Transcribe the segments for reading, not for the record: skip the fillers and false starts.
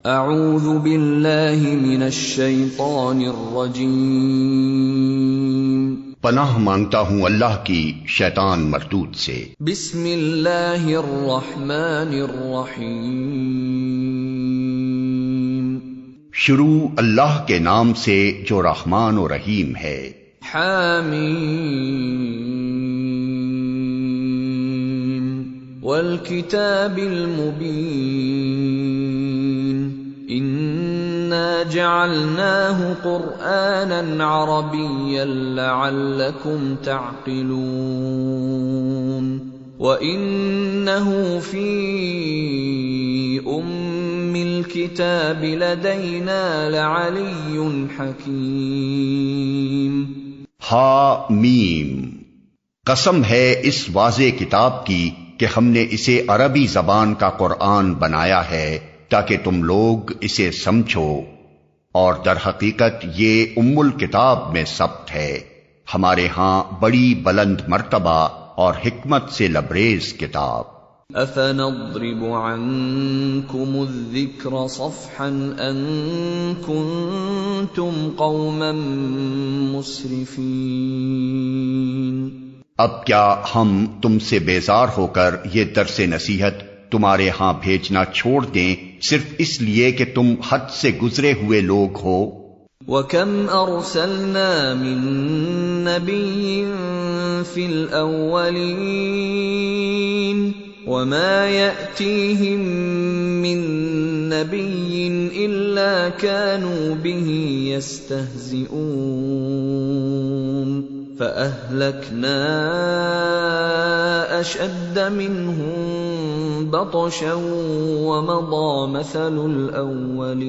اعوذ باللہ من الشیطان الرجیم، پناہ مانگتا ہوں اللہ کی شیطان مردود سے۔ بسم اللہ الرحمن الرحیم، شروع اللہ کے نام سے جو رحمان و رحیم ہے۔ حامیم والکتاب المبین، اِنَّا جَعَلْنَاهُ قُرْآنًا عَرَبِيًّا لَعَلَّكُمْ تَعْقِلُونَ وَإِنَّهُ فِي أُمِّ الْكِتَابِ لَدَيْنَا لَعَلِيٌّ حَكِيمٌ۔ حامیم، قسم ہے اس واضح کتاب کی کہ ہم نے اسے عربی زبان کا قرآن بنایا ہے تاکہ تم لوگ اسے سمجھو، اور در حقیقت یہ ام الکتاب میں ثبت ہے، ہمارے ہاں بڑی بلند مرتبہ اور حکمت سے لبریز کتاب۔ أَفَنَضْرِبُ عَنْكُمُ الذِّكْرَ صَفْحًا أَن كُنتُمْ قَوْمًا مُسْرِفِينَ۔ اب کیا ہم تم سے بیزار ہو کر یہ درس نصیحت تمہارے ہاں بھیجنا چھوڑ دیں صرف اس لیے کہ تم حد سے گزرے ہوئے لوگ ہو؟ وَكَمْ أَرْسَلْنَا مِن نَّبِيٍّ فِي الْأَوَّلِينَ وَمَا يَأْتِيهِم مِّن نَّبِيٍّ إِلَّا كَانُوا بِهِ يَسْتَهْزِئُونَ فَأَهْلَكْنَا أَشَدَّ مِنْهُمْ بَطْشًا وَمَضَى مَثَلُ الْأَوَّلِينَ۔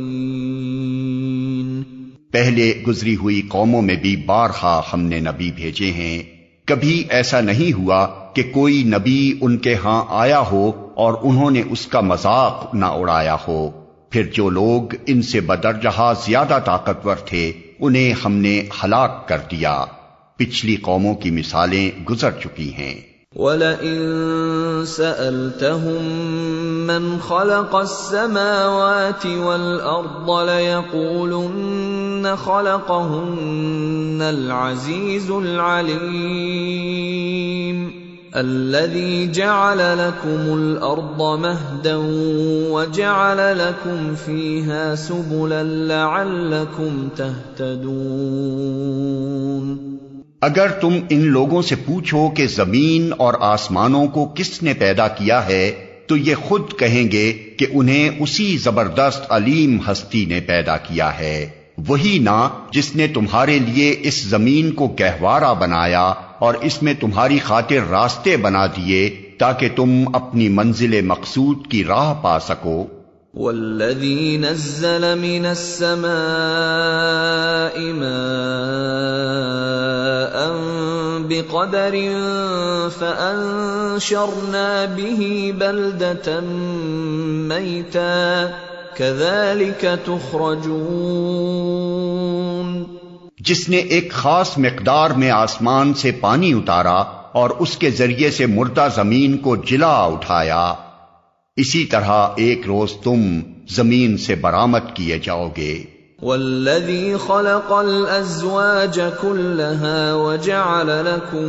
پہلے گزری ہوئی قوموں میں بھی بارہا ہم نے نبی بھیجے ہیں، کبھی ایسا نہیں ہوا کہ کوئی نبی ان کے ہاں آیا ہو اور انہوں نے اس کا مذاق نہ اڑایا ہو، پھر جو لوگ ان سے بدرجہ زیادہ طاقتور تھے انہیں ہم نے ہلاک کر دیا۔ پچھلی قوموں کی مثالیں گزر چکی ہیں۔ وَلَئِن سَأَلْتَهُم مَّنْ خَلَقَ السَّمَاوَاتِ وَالْأَرْضَ لَيَقُولُنَّ خَلَقَهُنَّ الْعَزِيزُ الْعَلِيمُ الَّذِي جَعَلَ لَكُمُ الْأَرْضَ مَهْدًا وَجَعَلَ لَكُمْ فِيهَا سُبُلًا لَعَلَّكُمْ تَهْتَدُونَ۔ اگر تم ان لوگوں سے پوچھو کہ زمین اور آسمانوں کو کس نے پیدا کیا ہے تو یہ خود کہیں گے کہ انہیں اسی زبردست علیم ہستی نے پیدا کیا ہے، وہی نا جس نے تمہارے لیے اس زمین کو گہوارہ بنایا اور اس میں تمہاری خاطر راستے بنا دیے تاکہ تم اپنی منزل مقصود کی راہ پا سکو۔ وَالَّذِي نَزَّلَ مِنَ السَّمَاءِ مَاءً بِقَدَرٍ فَأَنشَرْنَا بِهِ بَلْدَةً مَّيْتًا كَذَلِكَ تُخْرَجُونَ۔ جس نے ایک خاص مقدار میں آسمان سے پانی اتارا اور اس کے ذریعے سے مردہ زمین کو جلا اٹھایا، اسی طرح ایک روز تم زمین سے برآمد کیے جاؤ گے۔ وَالَّذِي خَلَقَ الْأَزْوَاجَ كُلَّهَا وَجَعَلَ لَكُم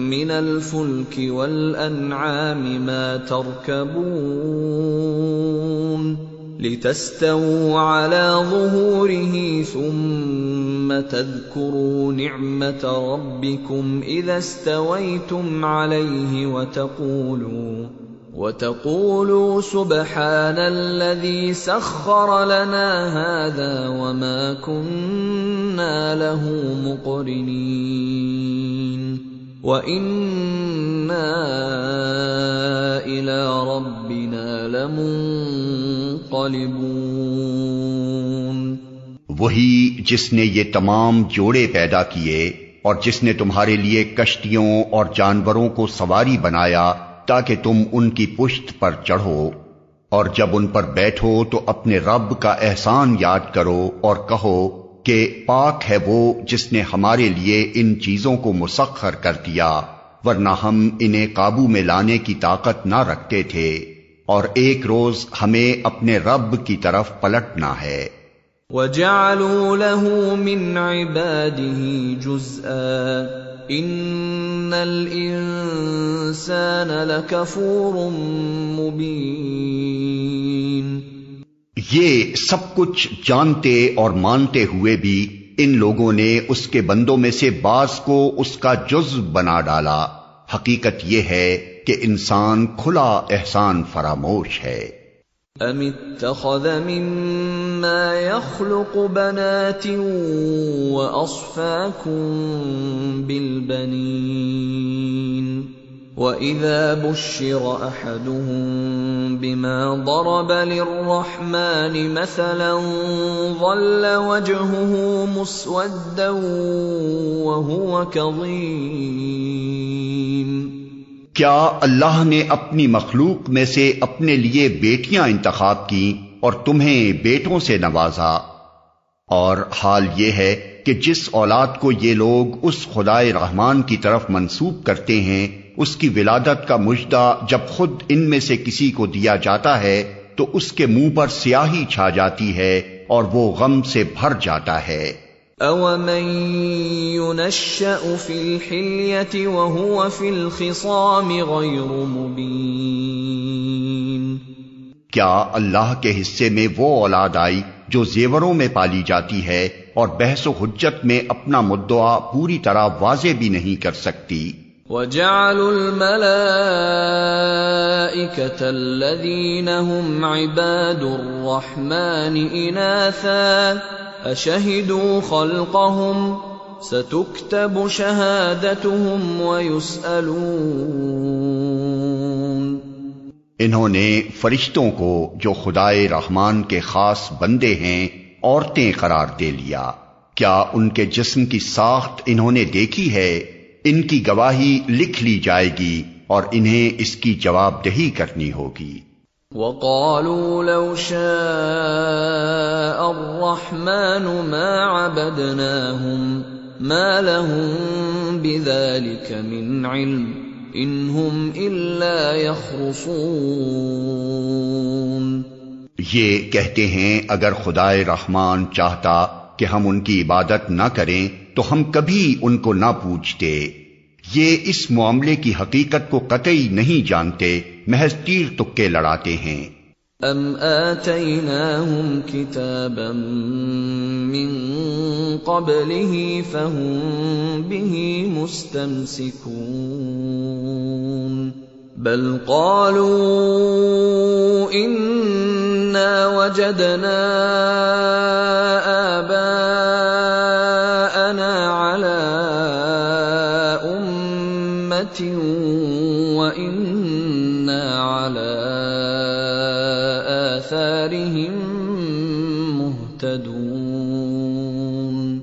مِّنَ الْفُلْكِ وَالْأَنْعَامِ مَا تَرْكَبُونَ لِتَسْتَوُوا عَلَى ظُهُورِهِ ثُمَّ تَذْكُرُوا نِعْمَةَ رَبِّكُمْ إِذَا اسْتَوَيْتُمْ عَلَيْهِ وَتَقُولُوا سُبْحَانَ الَّذِي سَخَّرَ لَنَا هَذَا وَمَا كُنَّا لَهُ مُقْرِنِينَ وَإِنَّا إِلَى رَبِّنَا لَمُنقَلِبُونَ۔ وہی جس نے یہ تمام جوڑے پیدا کیے اور جس نے تمہارے لیے کشتیوں اور جانوروں کو سواری بنایا تاکہ تم ان کی پشت پر چڑھو، اور جب ان پر بیٹھو تو اپنے رب کا احسان یاد کرو اور کہو کہ پاک ہے وہ جس نے ہمارے لیے ان چیزوں کو مسخر کر دیا، ورنہ ہم انہیں قابو میں لانے کی طاقت نہ رکھتے تھے۔ اور ایک روز ہمیں اپنے رب کی طرف پلٹنا ہے۔ وَجَعَلُوا لَهُ مِنْ عِبَادِهِ جُزْءًا إِنَّ الْإِنسَانَ لَكَفُورٌ مُبِينٌ۔ یہ سب کچھ جانتے اور مانتے ہوئے بھی ان لوگوں نے اس کے بندوں میں سے بعض کو اس کا جزء بنا ڈالا۔ حقیقت یہ ہے کہ انسان کھلا احسان فراموش ہے۔ أَمِ اتَّخَذَ مِمَّا يَخْلُقُ بَنَاتٍ وَأَصْفَاكُم بِالْبَنِينَ وَإِذَا بُشِّرَ أَحَدُهُم بِمَا ضَرَبَ لِلرَّحْمَنِ مَثَلًا ظَلَّ وَجْهُهُ مُسْوَدًّا وَهُوَ كَظِيمٌ۔ کیا اللہ نے اپنی مخلوق میں سے اپنے لیے بیٹیاں انتخاب کی اور تمہیں بیٹوں سے نوازا؟ اور حال یہ ہے کہ جس اولاد کو یہ لوگ اس خدائے رحمان کی طرف منسوب کرتے ہیں، اس کی ولادت کا مژدہ جب خود ان میں سے کسی کو دیا جاتا ہے تو اس کے منہ پر سیاہی چھا جاتی ہے اور وہ غم سے بھر جاتا ہے۔ أَوَمَن يُنَشَّأُ فِي الْحِلْيَةِ وَهُوَ فِي الْخِصَامِ غَيْرُ مُبِينٍ۔ کیا اللہ کے حصے میں وہ اولاد آئی جو زیوروں میں پالی جاتی ہے اور بحث و حجت میں اپنا مدعا پوری طرح واضح بھی نہیں کر سکتی؟ وَجَعَلُوا الْمَلَائِكَةَ الَّذِينَ هُمْ عِبَادُ الرَّحْمَنِ إِنَاثًا أَشَهِدُوا خَلْقَهُمْ سَتُكْتَبُ شَهَادَتُهُمْ وَيُسْأَلُونَ۔ انہوں نے فرشتوں کو جو خدائے رحمان کے خاص بندے ہیں عورتیں قرار دے لیا۔ کیا ان کے جسم کی ساخت انہوں نے دیکھی ہے؟ ان کی گواہی لکھ لی جائے گی اور انہیں اس کی جواب دہی کرنی ہوگی۔ وَقَالُوا لَوْ شَاءَ الرَّحْمَنُ مَا عَبَدْنَاهُمْ مَا لَهُم بِذَلِكَ مِنْ عِلْمٍ إِنْ هُمْ إِلَّا يَخْرُصُونَ۔ یہ کہتے ہیں اگر خدائے رحمان چاہتا کہ ہم ان کی عبادت نہ کریں تو ہم کبھی ان کو نہ پوچھتے۔ یہ اس معاملے کی حقیقت کو قطعی نہیں جانتے، محض تیر تکے لڑاتے ہیں۔ ام آتیناہم کتابا من قبلہ فہم بہ مستمسکون بل قالوا انا وجدنا آباءنا علی امۃ وإنا علی آثارہم مہتدون۔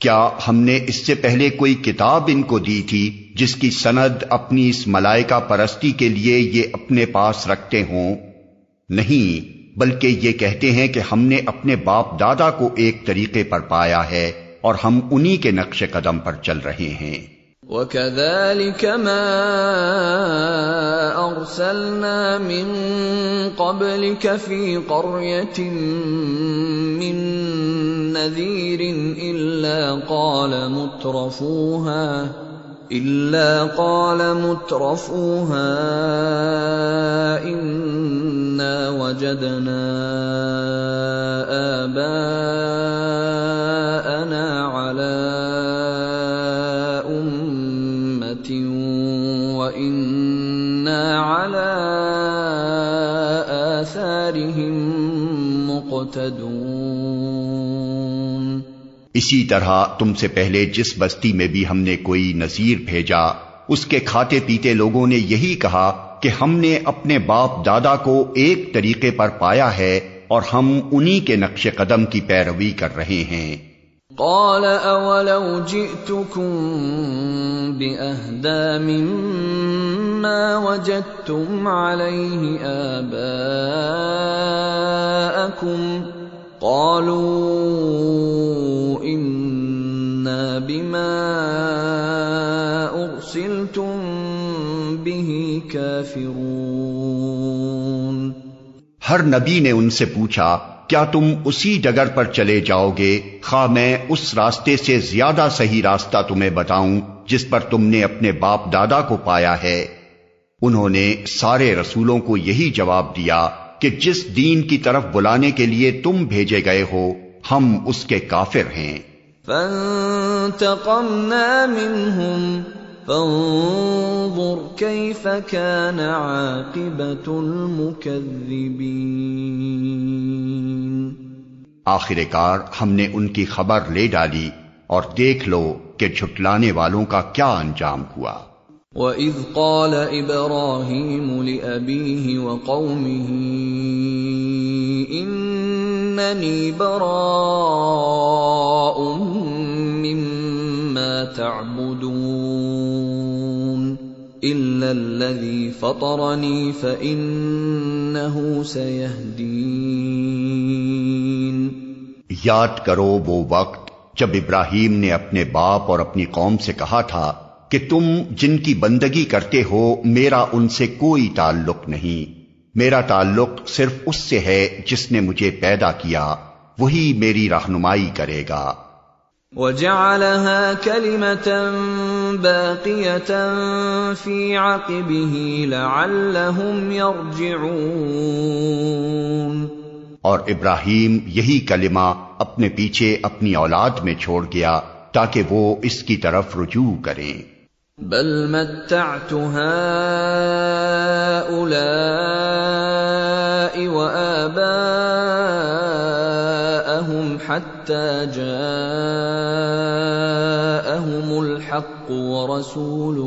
کیا ہم نے اس سے پہلے کوئی کتاب ان کو دی تھی جس کی سند اپنی اس ملائکہ پرستی کے لیے یہ اپنے پاس رکھتے ہوں؟ نہیں، بلکہ یہ کہتے ہیں کہ ہم نے اپنے باپ دادا کو ایک طریقے پر پایا ہے اور ہم انہی کے نقش قدم پر چل رہے ہیں۔ وَكَذَلِكَ مَا أَرْسَلْنَا مِن قَبْلِكَ فِي قَرْيَةٍ مِّن نَّذِيرٍ إِلَّا قَالَ مُتْرَفُوهَا إِنَّا وَجَدْنَا آبَاءَنَا عَلَى أُمَّةٍ وَإِنَّا عَلَى آثَارِهِم مُقْتَدُونَ۔ اسی طرح تم سے پہلے جس بستی میں بھی ہم نے کوئی نذیر بھیجا، اس کے کھاتے پیتے لوگوں نے یہی کہا کہ ہم نے اپنے باپ دادا کو ایک طریقے پر پایا ہے اور ہم انہی کے نقش قدم کی پیروی کر رہے ہیں۔ قال اولو جئتكم بأهدى مما وجدتم عليه آباءكم قالوا إنا بما أرسلتم به كافرون۔ ہر نبی نے ان سے پوچھا کیا تم اسی ڈگر پر چلے جاؤ گے خواہ میں اس راستے سے زیادہ صحیح راستہ تمہیں بتاؤں جس پر تم نے اپنے باپ دادا کو پایا ہے؟ انہوں نے سارے رسولوں کو یہی جواب دیا کہ جس دین کی طرف بلانے کے لیے تم بھیجے گئے ہو ہم اس کے کافر ہیں۔ فانتقمنا منهم فانظر كيف كان عاقبة المكذبين۔ آخر کار ہم نے ان کی خبر لے ڈالی اور دیکھ لو کہ جھٹلانے والوں کا کیا انجام ہوا۔ وَإِذْ قَالَ إِبْرَاهِيمُ لِأَبِيهِ وَقَوْمِهِ إِنَّنِي بَرَاءٌ مِّمَّا تَعْبُدُونَ إِلَّا الَّذِي فَطَرَنِي فَإِنَّهُ سَيَهْدِينِ۔ یاد کرو وہ وقت جب ابراہیم نے اپنے باپ اور اپنی قوم سے کہا تھا کہ تم جن کی بندگی کرتے ہو میرا ان سے کوئی تعلق نہیں، میرا تعلق صرف اس سے ہے جس نے مجھے پیدا کیا، وہی میری رہنمائی کرے گا۔ وَجَعَلَهَا كَلِمَةً بَاقِيَةً فِي عَقِبِهِ لَعَلَّهُمْ يَرْجِعُونَ۔ اور ابراہیم یہی کلمہ اپنے پیچھے اپنی اولاد میں چھوڑ گیا تاکہ وہ اس کی طرف رجوع کریں۔ بل متعت هؤلاء وآباءهم حتى جاءهم الحق ورسول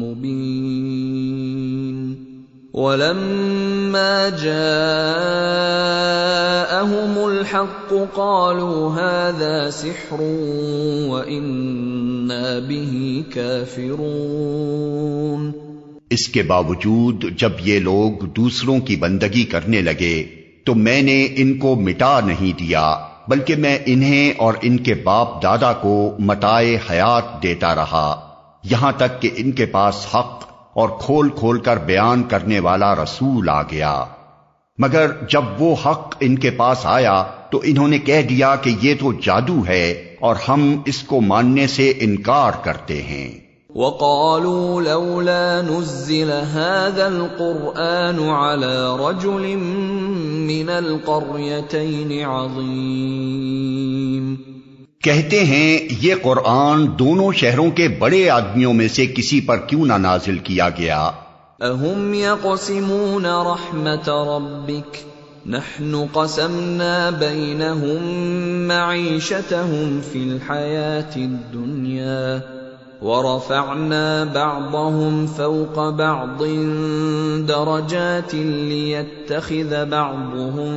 مبين ولما جاءهم الحق قالوا هذا سحر وإنا به كافرون۔ اس کے باوجود جب یہ لوگ دوسروں کی بندگی کرنے لگے تو میں نے ان کو مٹا نہیں دیا بلکہ میں انہیں اور ان کے باپ دادا کو متاع حیات دیتا رہا یہاں تک کہ ان کے پاس حق اور کھول کھول کر بیان کرنے والا رسول آ گیا، مگر جب وہ حق ان کے پاس آیا تو انہوں نے کہہ دیا کہ یہ تو جادو ہے اور ہم اس کو ماننے سے انکار کرتے ہیں۔ وَقَالُوا لَوْلَا نُزِّلَ هَذَا الْقُرْآنُ عَلَى رَجُلٍ مِّنَ الْقَرْيَتَيْنِ عَظِيمٍ۔ کہتے ہیں یہ قرآن دونوں شہروں کے بڑے آدمیوں میں سے کسی پر کیوں نہ نازل کیا گیا۔ اَهُمْ يَقْسِمُونَ رَحْمَةَ رَبِّكَ نَحْنُ قَسَمْنَا بَيْنَهُمْ مَعِيشَتَهُمْ فِي الْحَيَاةِ الدُّنْيَا وَرَفَعْنَا بَعْضَهُمْ فَوْقَ بَعْضٍ دَرَجَاتٍ لِيَتَّخِذَ بَعْضُهُمْ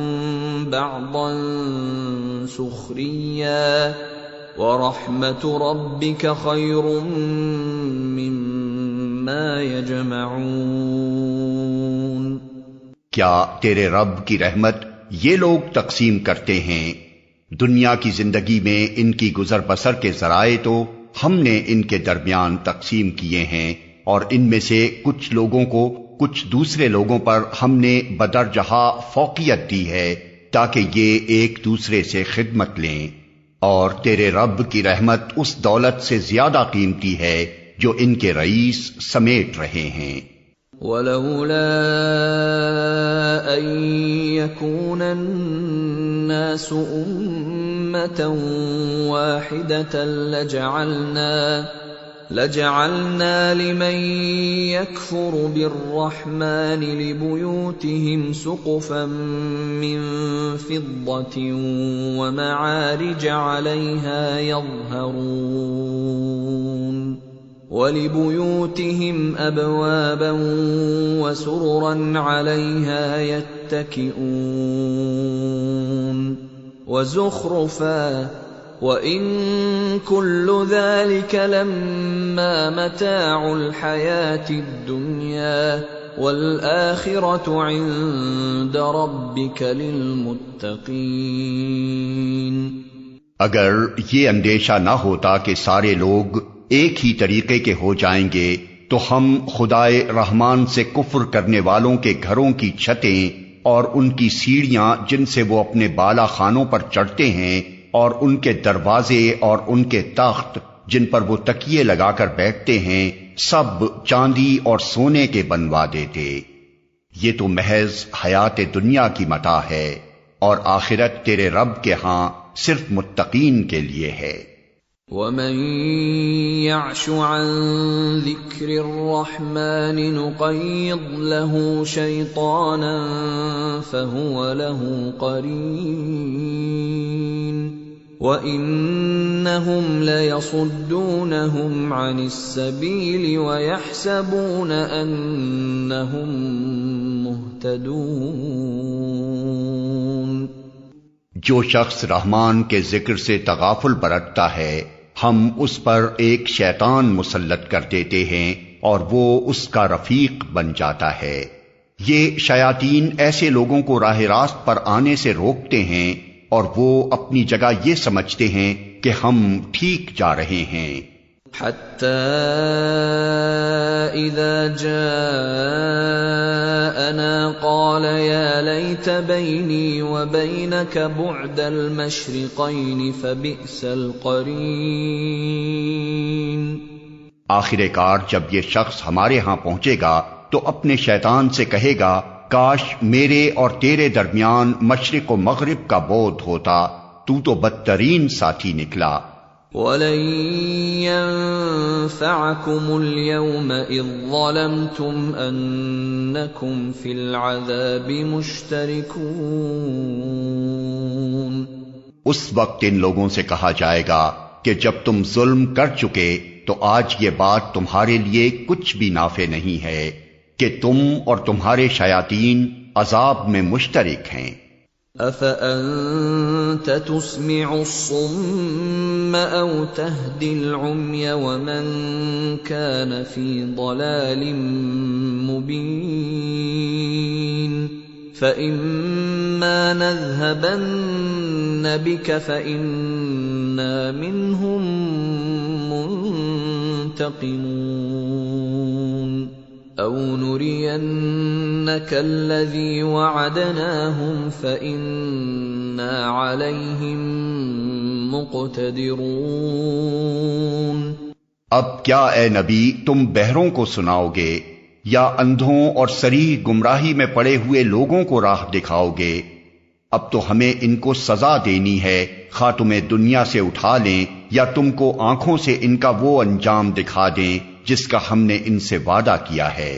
بَعْضًا سُخْرِيًّا وَرَحْمَةُ رَبِّكَ خَيْرٌ مِّمَّا يَجْمَعُونَ۔ کیا تیرے رب کی رحمت یہ لوگ تقسیم کرتے ہیں؟ دنیا کی زندگی میں ان کی گزر بسر کے ذرائع تو ہم نے ان کے درمیان تقسیم کیے ہیں اور ان میں سے کچھ لوگوں کو کچھ دوسرے لوگوں پر ہم نے بدرجہ فوقیت دی ہے تاکہ یہ ایک دوسرے سے خدمت لیں، اور تیرے رب کی رحمت اس دولت سے زیادہ قیمتی ہے جو ان کے رئیس سمیٹ رہے ہیں۔ وَلَوْلَا أَن يَكُونَ النَّاسُ أُمَّةً وَاحِدَةً لَجَعَلْنَا لِمَن يَكْفُرُ بِالرَّحْمَنِ لِبُيُوتِهِمْ سُقُفًا مِّن فِضَّةٍ وَمَعَارِجَ عَلَيْهَا يَظْهَرُونَ وَلِبُيُوتِهِمْ أَبْوَابًا وَسُرُرًا عَلَيْهَا يَتَّكِئُونَ وَزُخْرُفًا وَإِن كُلُّ ذَلِكَ لَمَّا مَتَاعُ الْحَيَاةِ الدُّنْيَا وَالْآخِرَةُ عِندَ رَبِّكَ لِلْمُتَّقِينَ۔ اگر یہ اندیشہ نہ ہوتا کہ سارے لوگ ایک ہی طریقے کے ہو جائیں گے تو ہم خدائے رحمان سے کفر کرنے والوں کے گھروں کی چھتیں اور ان کی سیڑھیاں جن سے وہ اپنے بالا خانوں پر چڑھتے ہیں، اور ان کے دروازے اور ان کے تخت جن پر وہ تکیے لگا کر بیٹھتے ہیں، سب چاندی اور سونے کے بنوا دیتے۔ یہ تو محض حیات دنیا کی متاع ہے، اور آخرت تیرے رب کے ہاں صرف متقین کے لیے ہے۔ وَمَن يَعْشُ عَن ذِكْرِ الرَّحْمَنِ نُقَيِّضْ لَهُ شَيْطَانًا فَهُوَ لَهُ قَرِينٌ وَإِنَّهُمْ لَيَصُدُّونَهُمْ عَنِ السَّبِيلِ وَيَحْسَبُونَ أَنَّهُمْ مُهْتَدُونَ۔ جو شخص رحمان کے ذکر سے تغافل برتتا ہے، ہم اس پر ایک شیطان مسلط کر دیتے ہیں اور وہ اس کا رفیق بن جاتا ہے۔ یہ شیاطین ایسے لوگوں کو راہ راست پر آنے سے روکتے ہیں، اور وہ اپنی جگہ یہ سمجھتے ہیں کہ ہم ٹھیک جا رہے ہیں۔ حَتَّى إِذَا جَاءَنَا قَالَ يَا لَيْتَ بَيْنِي وَبَيْنَكَ بُعْدَ الْمَشْرِقَيْنِ فَبِئْسَ الْقَرِينُ۔ آخر کار جب یہ شخص ہمارے ہاں پہنچے گا تو اپنے شیطان سے کہے گا، کاش میرے اور تیرے درمیان مشرق و مغرب کا بعد ہوتا، تو بدترین ساتھی نکلا۔ وَلَن يَنفَعَكُمُ الْيَوْمَ إِذ ظَّلَمْتُمْ أَنَّكُمْ فِي الْعَذَابِ مُشْتَرِكُونَ۔ اس وقت ان لوگوں سے کہا جائے گا کہ جب تم ظلم کر چکے تو آج یہ بات تمہارے لیے کچھ بھی نافع نہیں ہے کہ تم اور تمہارے شیاطین عذاب میں مشترک ہیں۔ أَفَأَنْتَ تُسْمِعُ الصُّمَّ أَوْ تَهْدِي الْعُمْيَ وَمَنْ كَانَ فِي ضَلَالٍ مُبِينٍ فَإِمَّا نَذْهَبَنَّ بِكَ فَإِنَّا مِنْهُمْ مُنْتَقِمُونَ أَوْ نُرِيَنَّكَ الَّذِي وَعَدْنَاهُمْ فَإِنَّا عَلَيْهِمْ مُقْتَدِرُونَ۔ اب کیا اے نبی تم بہروں کو سناؤ گے یا اندھوں اور صریح گمراہی میں پڑے ہوئے لوگوں کو راہ دکھاؤ گے؟ اب تو ہمیں ان کو سزا دینی ہے، خواہ تمہیں دنیا سے اٹھا لیں یا تم کو آنکھوں سے ان کا وہ انجام دکھا دیں جس کا ہم نے ان سے وعدہ کیا ہے۔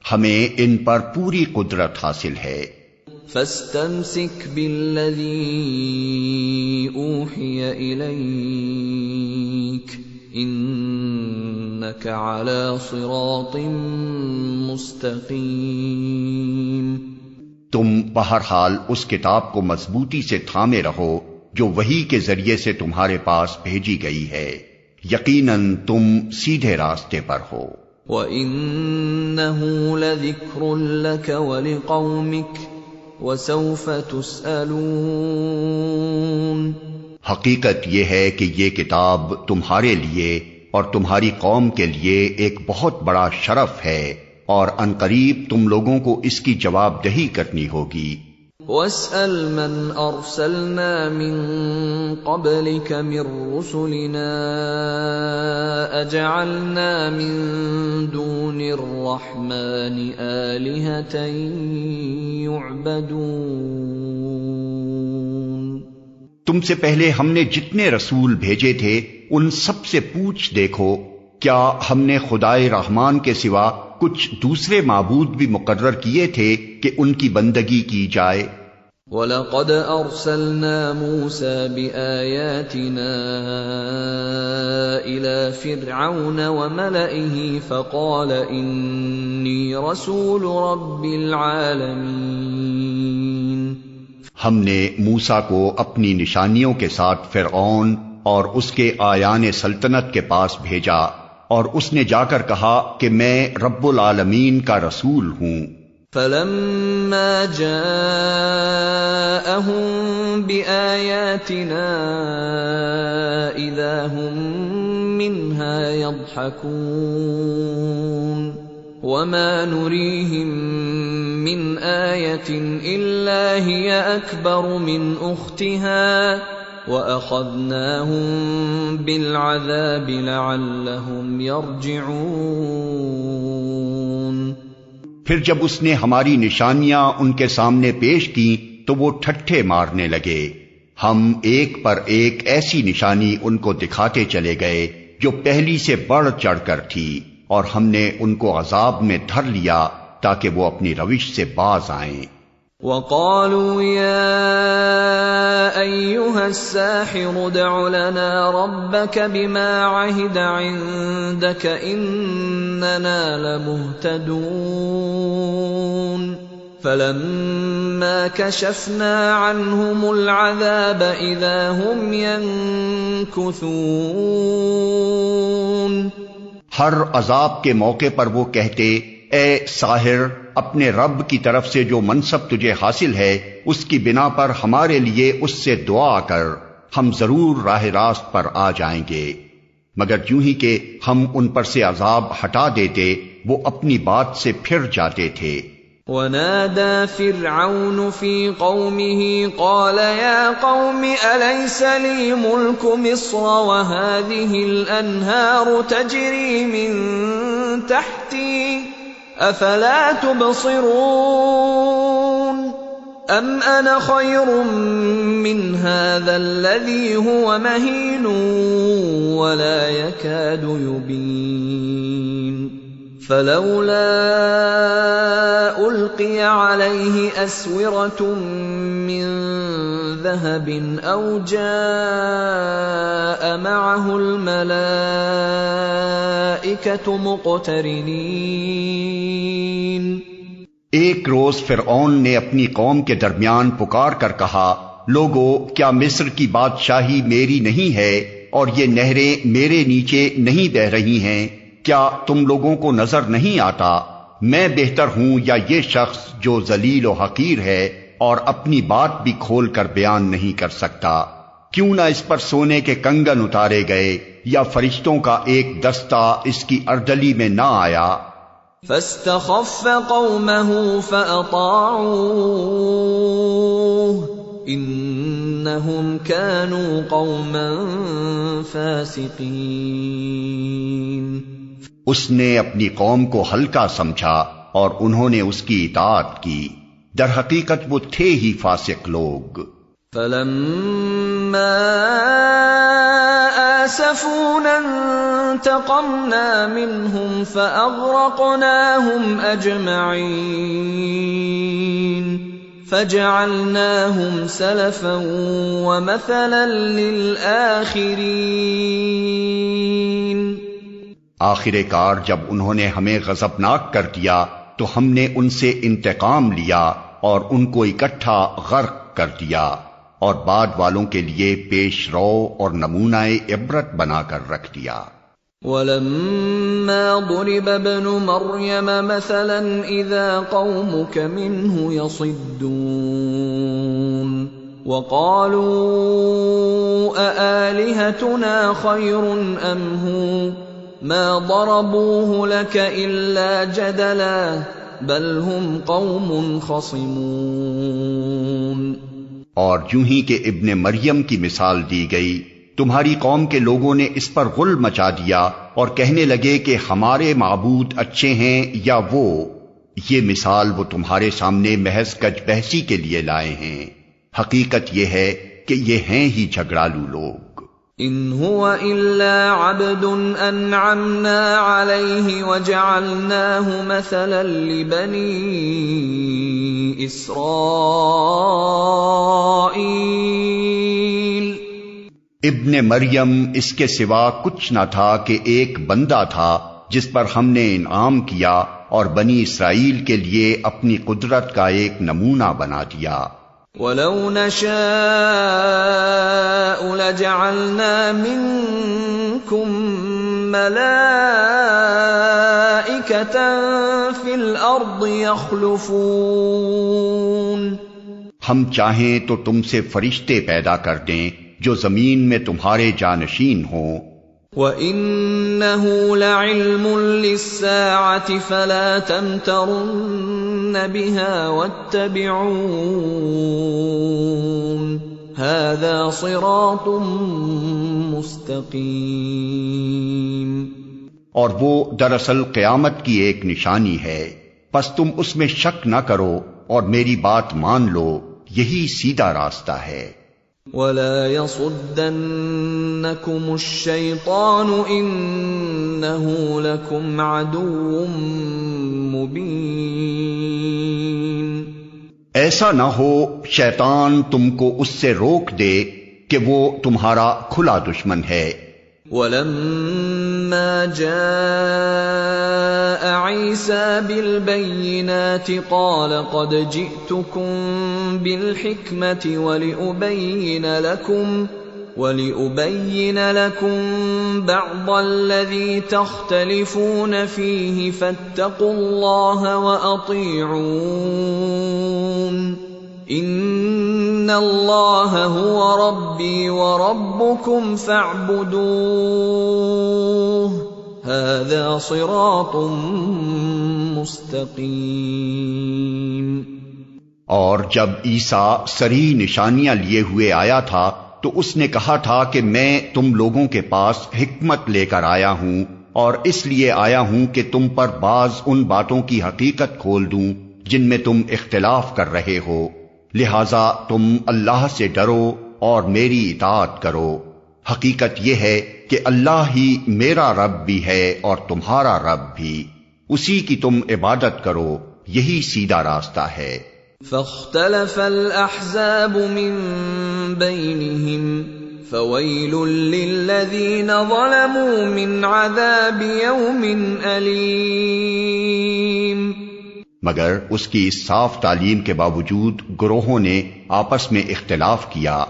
ہمیں ان پر پوری قدرت حاصل ہے۔ فَاسْتَمْسِكْ بِالَّذِي أُوحِيَ إِلَيْكَ إِنَّكَ عَلَى صِرَاطٍ مُسْتَقِيمٍ۔ تم بہرحال اس کتاب کو مضبوطی سے تھامے رہو جو وحی کے ذریعے سے تمہارے پاس بھیجی گئی ہے، یقیناً تم سیدھے راستے پر ہو۔ وَإِنَّهُ لَذِكْرٌ لَكَ وَلِقَوْمِكَ وَسَوْفَ تُسْأَلُونَ۔ حقیقت یہ ہے کہ یہ کتاب تمہارے لیے اور تمہاری قوم کے لیے ایک بہت بڑا شرف ہے، اور عنقریب تم لوگوں کو اس کی جواب دہی کرنی ہوگی۔ وَاسْأَلْ مَنْ أَرْسَلْنَا مِنْ قَبْلِكَ مِنْ رُسُلِنَا أَجَعَلْنَا مِنْ دُونِ الرَّحْمَنِ آلِهَةً يُعْبَدُونَ۔ تم سے پہلے ہم نے جتنے رسول بھیجے تھے ان سب سے پوچھ دیکھو، کیا ہم نے خدائے رحمان کے سوا کچھ دوسرے معبود بھی مقرر کیے تھے کہ ان کی بندگی کی جائے؟ وَلَقَدْ أَرْسَلْنَا مُوسَى بِآيَاتِنَا إِلَى فِرْعَوْنَ وَمَلَئِهِ فَقَالَ إِنِّي رَسُولُ رَبِّ الْعَالَمِينَ۔ ہم نے موسیٰ کو اپنی نشانیوں کے ساتھ فرعون اور اس کے آیان سلطنت کے پاس بھیجا، اور اس نے جا کر کہا کہ میں رب العالمین کا رسول ہوں۔ فَلَمَّا جَاءَهُم بِآيَاتِنَا إِذَا هُم مِّنْهَا يَضْحَكُونَ وما نريهم من آية إلا هي أكبر من أختها وأخذناهم بالعذاب لعلهم يرجعون۔ پھر جب اس نے ہماری نشانیاں ان کے سامنے پیش کی تو وہ ٹھٹھے مارنے لگے۔ ہم ایک پر ایک ایسی نشانی ان کو دکھاتے چلے گئے جو پہلی سے بڑھ چڑھ کر تھی، اور ہم نے ان کو عذاب میں دھر لیا تاکہ وہ اپنی روش سے باز آئیں۔ وَقَالُوا يَا أَيُّهَا السَّاحِرُ ادْعُ لَنَا رَبَّكَ بِمَا عَهِدَ عِندَكَ إِنَّنَا لَمُهْتَدُونَ فَلَمَّا كَشَفْنَا عَنْهُمُ الْعَذَابَ إِذَا هُمْ يَنكُثُونَ۔ ہر عذاب کے موقع پر وہ کہتے، اے ساحر، اپنے رب کی طرف سے جو منصب تجھے حاصل ہے اس کی بنا پر ہمارے لیے اس سے دعا کر، ہم ضرور راہ راست پر آ جائیں گے۔ مگر یوں ہی کہ ہم ان پر سے عذاب ہٹا دیتے وہ اپنی بات سے پھر جاتے تھے۔ وَنَادَى فِرْعَوْنُ فِي قَوْمِهِ قَالَ يَا قَوْمِ أَلَيْسَ لِي مُلْكُ مِصْرَ وَهَٰذِهِ الْأَنْهَارُ تَجْرِي مِن تَحْتِي أَفَلَا تُبْصِرُونَ أَمْ أَنَا خَيْرٌ مِّنْ هَٰذَا الَّذِي هُوَ مَهِينٌ وَلَا يَكَادُ يُبِينُ فَلَوْلَا أُلْقِيَ عَلَيْهِ أَسْوِرَةٌ مِّن ذَهَبٍ أَوْ جَاءَ مَعَهُ الْمَلَائِكَةُ مُقْتَرِنِينَ۔ ایک روز فرعون نے اپنی قوم کے درمیان پکار کر کہا، لوگو، کیا مصر کی بادشاہی میری نہیں ہے اور یہ نہریں میرے نیچے نہیں بہہ رہی ہیں؟ کیا تم لوگوں کو نظر نہیں آتا میں بہتر ہوں یا یہ شخص جو ذلیل و حقیر ہے اور اپنی بات بھی کھول کر بیان نہیں کر سکتا؟ کیوں نہ اس پر سونے کے کنگن اتارے گئے یا فرشتوں کا ایک دستہ اس کی اردلی میں نہ آیا؟ فاستخف قومه فأطاعوه انہم كانوا قوما فاسقین۔ اس نے اپنی قوم کو ہلکا سمجھا اور انہوں نے اس کی اطاعت کی، در حقیقت وہ تھے ہی فاسق لوگ۔ فلما آسفونا انتقمنا منهم فأغرقناهم أجمعين فجعلناهم سلفا ومثلا للآخرين۔ آخر کار جب انہوں نے ہمیں غضبناک کر دیا تو ہم نے ان سے انتقام لیا اور ان کو اکٹھا غرق کر دیا، اور بعد والوں کے لیے پیش رو اور نمونہ عبرت بنا کر رکھ دیا۔ وَلَمَّا ضُرِبَ ابْنُ مَرْيَمَ مَثَلًا إِذَا قَوْمُكَ مِنْهُ يَصِدُّونَ وَقَالُوا أَآلِهَتُنَا خَيْرٌ أَمْ هُوَ مَا ضَرَبُوهُ لَكَ إِلَّا جَدَلًا بَلْ هُمْ قَوْمٌ خَصِمُونَ۔ اور یوں ہی کہ ابن مریم کی مثال دی گئی، تمہاری قوم کے لوگوں نے اس پر غل مچا دیا اور کہنے لگے کہ ہمارے معبود اچھے ہیں یا وہ۔ یہ مثال وہ تمہارے سامنے محض کج بحثی کے لیے لائے ہیں، حقیقت یہ ہے کہ یہ ہیں ہی جھگڑالو لوگ۔ ان هو الا عبد انعمنا عليه وجعلناه مثلا لبني اسرائيل۔ ابن مریم اس کے سوا کچھ نہ تھا کہ ایک بندہ تھا جس پر ہم نے انعام کیا اور بنی اسرائیل کے لیے اپنی قدرت کا ایک نمونہ بنا دیا۔ وَلَوْ نَشَاءُ لَجَعَلْنَا مِنكُم مَّلَائِكَةً فِي الْأَرْضِ يَخْلُفُونَ۔ ہم چاہیں تو تم سے فرشتے پیدا کر دیں جو زمین میں تمہارے جانشین ہوں۔ وَإِنَّهُ لَعِلْمٌ لِّلسَّاعَةِ فَلَا تَمْتَرُنَّ بِهَا وَاتَّبِعُونِ هَذَا صِرَاطٌ مُّسْتَقِيمٌ۔ اور وہ دراصل قیامت کی ایک نشانی ہے، پس تم اس میں شک نہ کرو اور میری بات مان لو، یہی سیدھا راستہ ہے۔ وَلَا يَصُدَّنَّكُمُ الشَّيْطَانُ إِنَّهُ لَكُمْ عَدُوٌّ مُّبِينٌ۔ ایسا نہ ہو شیطان تم کو اس سے روک دے کہ وہ تمہارا کھلا دشمن ہے۔ وَلَمَّا جَاءَ عِيسَى بِالْبَيِّنَاتِ قَالَ قَدْ جِئْتُكُم بِالْحِكْمَةِ وَلِأُبَيِّنَ لَكُم بَعْضَ الَّذِي تَخْتَلِفُونَ فِيهِ فَاتَّقُوا اللَّهَ وَأَطِيعُونِ إِنَّ اللَّهَ هُوَ رَبِّي وَرَبُّكُمْ فَاعْبُدُوهُ هَذَا صِرَاطٌ مُّسْتَقِيمٌ۔ اور جب عیسیٰ سری نشانیاں لیے ہوئے آیا تھا تو اس نے کہا تھا کہ میں تم لوگوں کے پاس حکمت لے کر آیا ہوں، اور اس لیے آیا ہوں کہ تم پر بعض ان باتوں کی حقیقت کھول دوں جن میں تم اختلاف کر رہے ہو، لہذا تم اللہ سے ڈرو اور میری اطاعت کرو۔ حقیقت یہ ہے کہ اللہ ہی میرا رب بھی ہے اور تمہارا رب بھی، اسی کی تم عبادت کرو، یہی سیدھا راستہ ہے۔ فاختلف الأحزاب من بينهم فويل للذين ظلموا من عذاب يوم أليم۔ مگر اس کی اس صاف تعلیم کے باوجود گروہوں نے آپس میں اختلاف کیا،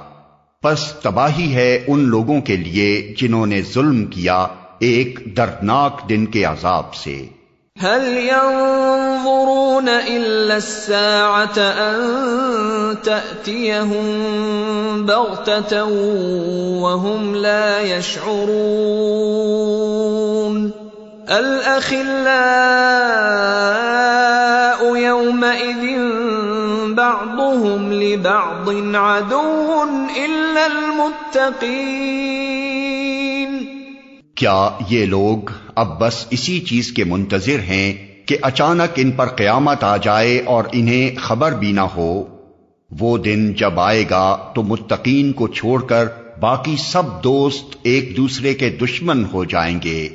پس تباہی ہے ان لوگوں کے لیے جنہوں نے ظلم کیا ایک دردناک دن کے عذاب سے۔ هل ينظرون إلا الساعة أن تأتيهم بغتة وهم لا يشعرون الأخلاء يومئذ بعضهم لبعض عدو إلا المتقين۔ کیا یہ لوگ اب بس اسی چیز کے منتظر ہیں کہ اچانک ان پر قیامت آ جائے اور انہیں خبر بھی نہ ہو؟ وہ دن جب آئے گا تو متقین کو چھوڑ کر باقی سب دوست ایک دوسرے کے دشمن ہو جائیں گے۔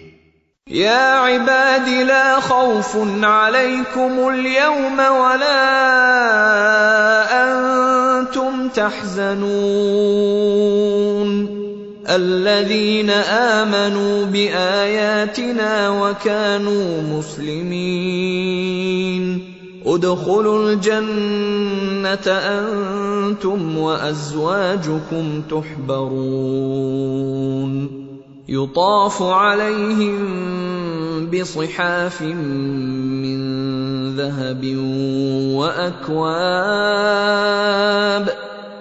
یا عباد لا خوف علیکم اليوم ولا انتم تحزنون الذين آمنوا بآياتنا وكانوا مسلمين ادخلوا الجنة أنتم وأزواجكم تحبرون يطاف عليهم بصحاف من ذهب وأكواب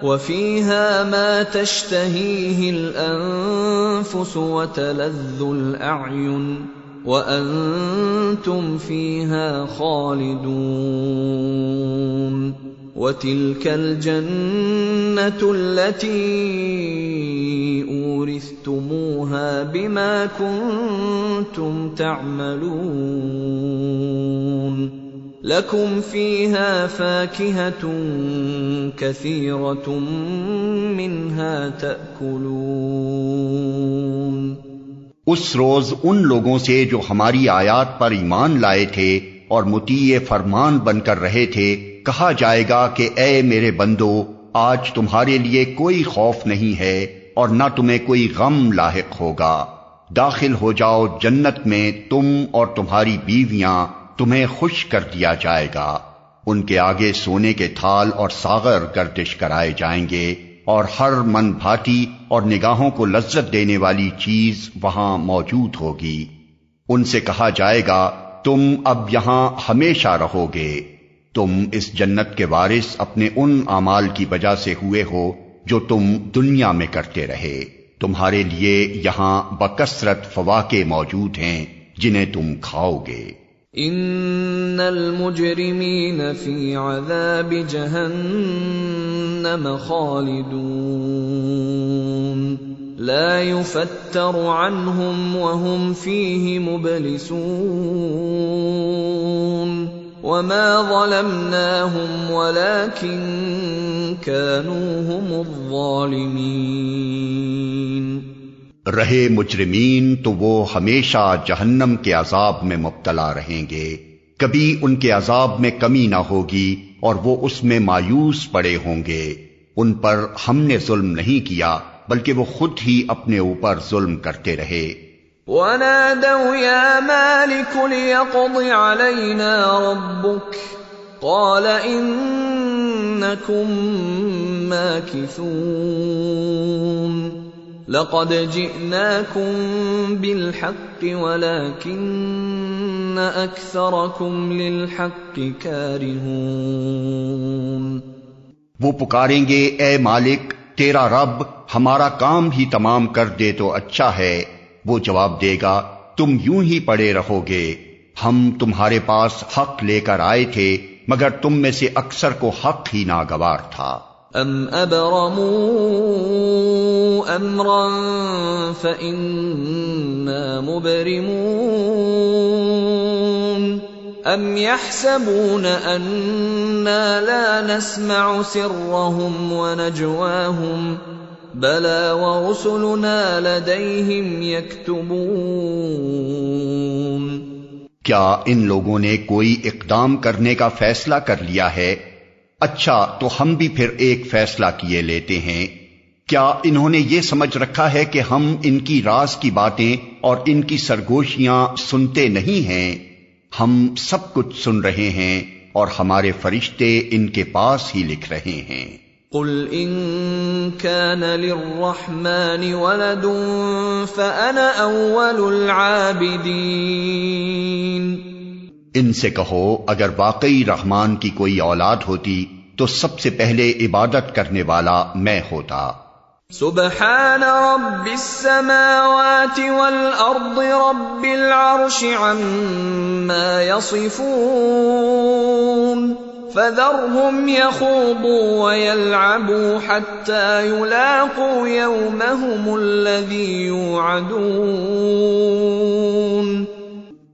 وفيها ما تشتهيه الأنفس وتلذ الأعين وأنتم فيها خالدون وتلك الجنة التي أورثتموها بما كنتم تعملون لكم فيها فاكهة كثيرة منها تأكلون۔ اس روز ان لوگوں سے جو ہماری آیات پر ایمان لائے تھے اور مطیع فرمان بن کر رہے تھے کہا جائے گا کہ اے میرے بندو، آج تمہارے لیے کوئی خوف نہیں ہے اور نہ تمہیں کوئی غم لاحق ہوگا، داخل ہو جاؤ جنت میں تم اور تمہاری بیویاں، تمہیں خوش کر دیا جائے گا، ان کے آگے سونے کے تھال اور ساغر گردش کرائے جائیں گے اور ہر من بھاتی اور نگاہوں کو لذت دینے والی چیز وہاں موجود ہوگی۔ ان سے کہا جائے گا تم اب یہاں ہمیشہ رہو گے، تم اس جنت کے وارث اپنے ان اعمال کی وجہ سے ہوئے ہو جو تم دنیا میں کرتے رہے، تمہارے لیے یہاں بکثرت فواکہ موجود ہیں جنہیں تم کھاؤ گے۔ ان المجرمین فی عذاب جہنم خالدون لا یفتر عنہم وهم فیہ مبلسون وما ظلمناهم ولكن كانوا هم الظالمین۔ رہے مجرمین تو وہ ہمیشہ جہنم کے عذاب میں مبتلا رہیں گے، کبھی ان کے عذاب میں کمی نہ ہوگی اور وہ اس میں مایوس پڑے ہوں گے۔ ان پر ہم نے ظلم نہیں کیا بلکہ وہ خود ہی اپنے اوپر ظلم کرتے رہے۔ وَنَادَوْا يَا مَالِكُ لِيَقْضِ عَلَيْنَا رَبُّكَ قَالَ إِنَّكُمْ مَاكِثُونَ لَقَدْ جِئْنَاكُمْ بِالْحَقِّ وَلَكِنَّ أَكْثَرَكُمْ لِلْحَقِّ كَارِهُونَ۔ وہ پکاریں گے اے مالک تیرا رب ہمارا کام ہی تمام کر دے تو اچھا ہے۔ وہ جواب دے گا تم یوں ہی پڑے رہو گے، ہم تمہارے پاس حق لے کر آئے تھے مگر تم میں سے اکثر کو حق ہی ناگوار تھا۔ ام ابرموا امرا فإنا مبرمون ام يحسبون أنا لا نسمع سرهم ونجواهم بلى ورسلنا لديهم يكتبون۔ کیا ان لوگوں نے کوئی اقدام کرنے کا فیصلہ کر لیا ہے؟ اچھا تو ہم بھی پھر ایک فیصلہ کیے لیتے ہیں۔ کیا انہوں نے یہ سمجھ رکھا ہے کہ ہم ان کی راز کی باتیں اور ان کی سرگوشیاں سنتے نہیں ہیں؟ ہم سب کچھ سن رہے ہیں اور ہمارے فرشتے ان کے پاس ہی لکھ رہے ہیں۔ قل ان كان للرحمن ولد فأنا اول العابدین۔ ان سے کہو اگر واقعی رحمان کی کوئی اولاد ہوتی تو سب سے پہلے عبادت کرنے والا میں ہوتا۔ سبحان رب السماوات والارض رب العرش عما يصفون فذرهم يخوضوا ويلعبوا حتى يلاقوا يومهم الذي يوعدون۔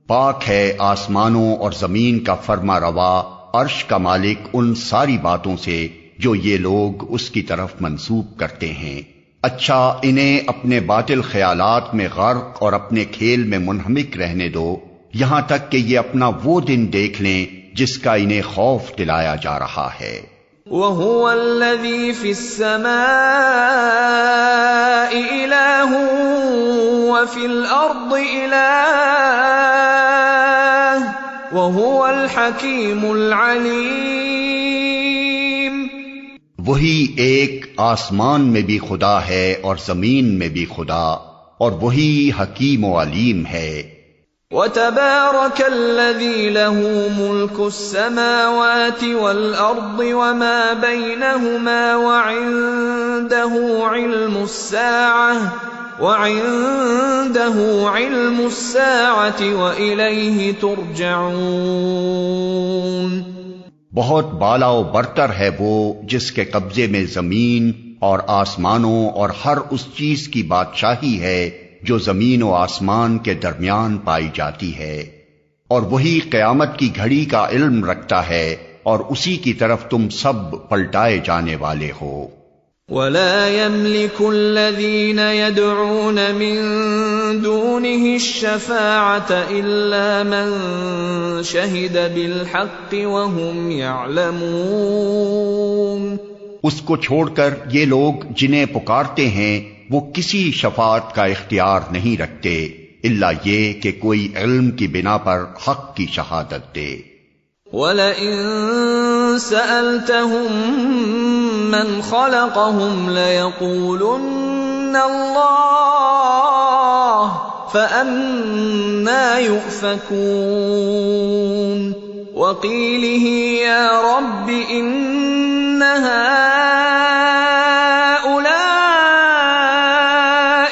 پاک ہے آسمانوں اور زمین کا فرما روا، عرش کا مالک ان ساری باتوں سے جو یہ لوگ اس کی طرف منسوب کرتے ہیں۔ اچھا انہیں اپنے باطل خیالات میں غرق اور اپنے کھیل میں منہمک رہنے دو یہاں تک کہ یہ اپنا وہ دن دیکھ لیں جس کا انہیں خوف دلایا جا رہا ہے۔ وَهُوَ الَّذِي فِي السَّمَاءِ إِلَٰهٌ وَفِي الْأَرْضِ إِلَٰهٌ وَهُوَ الْحَكِيمُ الْعَلِيمُ۔ وہی ایک آسمان میں بھی خدا ہے اور زمین میں بھی خدا، اور وہی حکیم و علیم ہے۔ وَتَبَارَكَ الَّذِي لَهُ مُلْكُ السَّمَاوَاتِ وَالْأَرْضِ وَمَا بَيْنَهُمَا وَعِندَهُ عِلْمُ السَّاعَةِ وَإِلَيْهِ تُرْجَعُونَ۔ بہت بالا و برتر ہے وہ جس کے قبضے میں زمین اور آسمانوں اور ہر اس چیز کی بادشاہی ہے جو زمین و آسمان کے درمیان پائی جاتی ہے، اور وہی قیامت کی گھڑی کا علم رکھتا ہے اور اسی کی طرف تم سب پلٹائے جانے والے ہو۔ وَلَا يَمْلِكُ الَّذِينَ يَدْعُونَ مِن دُونِهِ الشَّفَاعَةَ إِلَّا مَن شَهِدَ بِالْحَقِّ وَهُمْ يَعْلَمُونَ۔ اس کو چھوڑ کر یہ لوگ جنہیں پکارتے ہیں وہ کسی شفاعت کا اختیار نہیں رکھتے الا یہ کہ کوئی علم کی بنا پر حق کی شہادت دے۔ وَلَئِن سَأَلْتَهُم مَّنْ خَلَقَهُمْ لَيَقُولُنَّ اللَّهُ فَأَنَّىٰ يُؤْفَكُونَ وَقِيلِهِ يَا رَبِّ إِنَّ هَٰؤُلَاءِ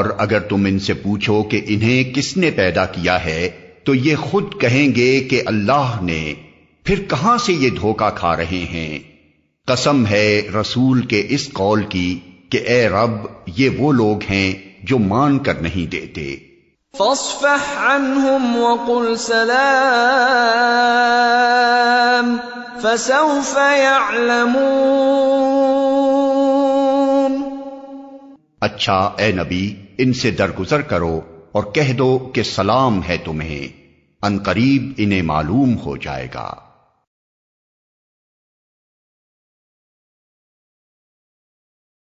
اور اگر تم ان سے پوچھو کہ انہیں کس نے پیدا کیا ہے تو یہ خود کہیں گے کہ اللہ نے، پھر کہاں سے یہ دھوکہ کھا رہے ہیں۔ قسم ہے رسول کے اس قول کی کہ اے رب یہ وہ لوگ ہیں جو مان کر نہیں دیتے۔ فاصفح عنہم وقل سلام فسوف يعلمون۔ اچھا اے نبی ان سے درگزر کرو اور کہہ دو کہ سلام ہے تمہیں، ان قریب انہیں معلوم ہو جائے گا۔